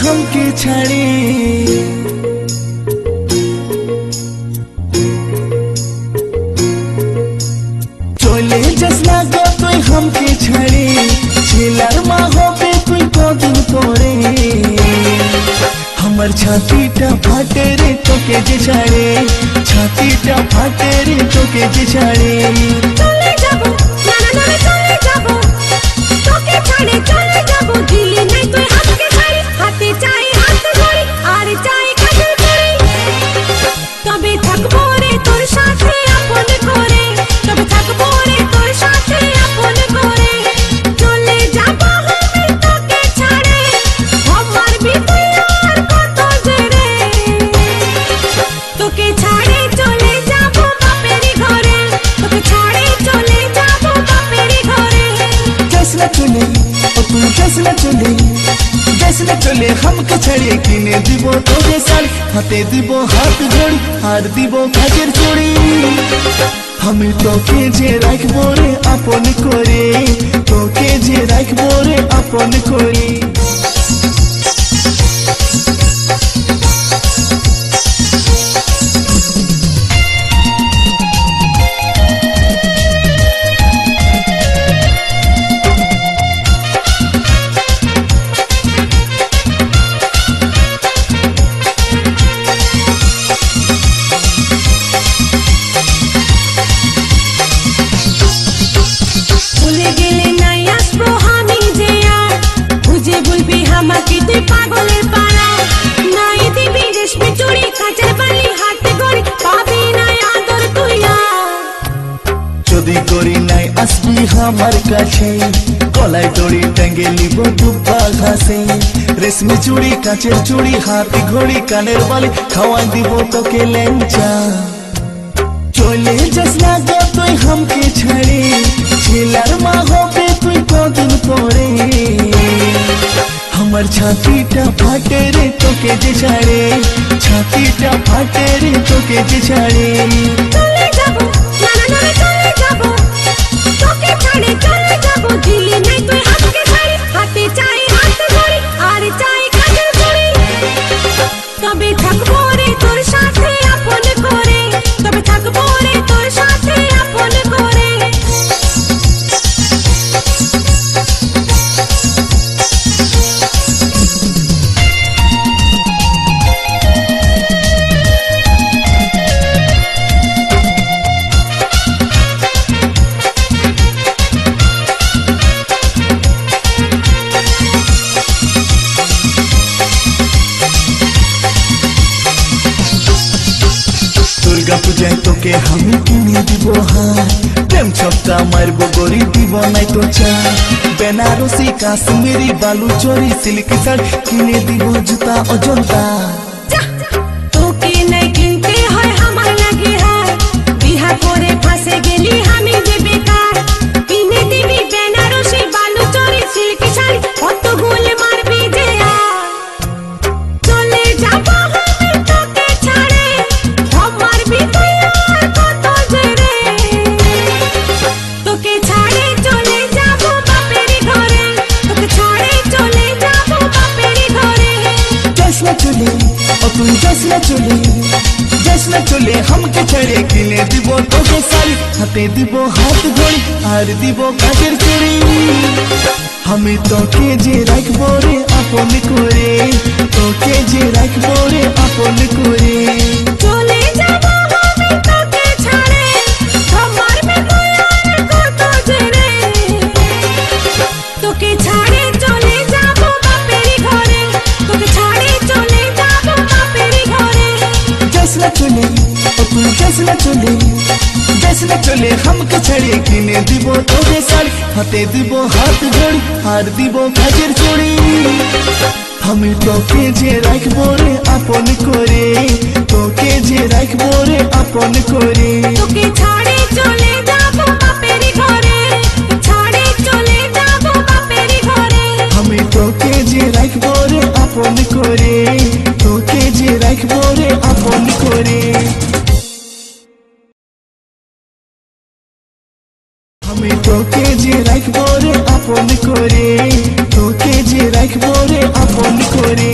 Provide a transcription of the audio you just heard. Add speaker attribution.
Speaker 1: हमके छाड़ी चले जसला गो तुई हमके छाड़ी छिलार मा होबे तुई कोदिन परे हमर छातीटा फाटे रे तोके जे छाड़े छातीटा फाटे रे तोके जे छाड़े
Speaker 2: चले जाबो ना चले जाबो तोके छाड़े चले जाबो दिली नहीं तुई हमके छाड़ी हाथे चाই हाथ ধরি আর চাই কাজল করি তবে থাকবো রে তোর সাথে আপন করে তবে থাকবো রে তোর সাথে আপন করে চলে যাবো আমি তোকে ছাড়ে আমার বিপদ আর কত জেরে তোকে ছাড়ে চলে যাবো বাপেরই ঘরে তোকে ছাড়ে চলে যাবো বাপেরই ঘরে
Speaker 1: जसला चले ओ तू जसला चले जसला चले हमके छाड़े किने दिबो तोरे साड़ी हाथे दिबो हाथ जोड़ी हार दिबो काजेर चूड़ी আমি তোকে যে রাখবো রে আপন করে তোকে যে রাখবো রে আপন করে
Speaker 2: ভুলে গেলে নাই আসবো আমি যে আর বুঝে বলবি আমাকে তুই পাগলের পাড়া নাই দিবি রেশমি চুড়ি কাঁচের বালি হাতে গড়ি পাবি না আদর তুই আর
Speaker 1: যদি করি নাই আসবি আমার কাছে গলায় দড়ি টাঙ্গে নিব দুব্বা ঘাসে রেশমি চুড়ি কাঁচের চুড়ি হাতে ঘড়ি কানের বালি খাওয়াই দিব তোকে লেঞ্চা চলে জসলা গো তুই हमके ছাড়ে ছিলার মা হবে তুই কদিন পরে আমার ছাতিটা ফাটে রে তোকে যে ছাড়ে ছাতিটা ফাটে রে তোকে যে ছাড়ে
Speaker 2: চলে যাবো না চলে যাবো তোকে ছাড়ে চলে যাবো দিলি নাই তুই আমাকে ছাড়ি হাতে চাই হাত ধরি আর চাই কাজল করি তবে থাকবো রে তোর সাথে আপন করে তবে থাকবো রে তোর সাথে আপন করে
Speaker 1: দুর্গা পূজায় তোকে আমি কিনে দিব হার প্রেম ছক্কা মারবো গড়ি দিব নাই তো চা বেনারসি কাশ্মীরি বালু চরি সিল্ক শাড়ি কিনে দিব জুতা অজন্তা
Speaker 2: তোকে নাই কিনতে হয় আমার লাগে হার বিহা করে ফাঁসে গেলি আমি যে বেকার কিনে দিবি বেনারসি বালু চরি সিল্ক শাড়ি কত গোল মারবি যে আর চলে যাবো আমি তোকে ছাড়ে আমার বিপদ আর কত জেরে তোকে ছাড়ে চলে যাবো বাপেরই ঘরে তোকে ছাড়ে চলে যাবো বাপেরই ঘরে
Speaker 1: जसला चले ओ तू जसला चले हमके छड़े किने দিব তোকে শাড়ি হাতে দিব হাত ঘড়ি আর দিব কাজের চুড়ি আমি তোকে যে রাখবো রে আপন করে তোকে যে রাখবো রে আপন করে
Speaker 2: চলে যাবো আমি তোকে ছাড়ে আমার বিপদ আর কত জেরে তোকে ছাড়ে চলে যাবো বাপেরই ঘরে তোকে ছাড়ে চলে যাবো বাপেরই ঘরে
Speaker 1: जसला चले ओ तू जसला चले हमके छड़े किने দিব তোকে শাড়ি হাতে দিব হাত ঘড়ি আর দিব কাজের চুড়ি আমি তোকে যে রাখবো রে আপন করে তোকে যে রাখবো রে আপন করে
Speaker 2: তোকে ছাড়ে চলে যাবো বাপেরই ঘরে ছাড়ে চলে যাবো বাপেরই ঘরে
Speaker 1: আমি তোকে যে রাখবো রে আপন করে তোকে যে রাখবো রে আপন করে আমি তোকে যে রাখবো রে আপন করে তোকে যে রাখবো রে আপন করে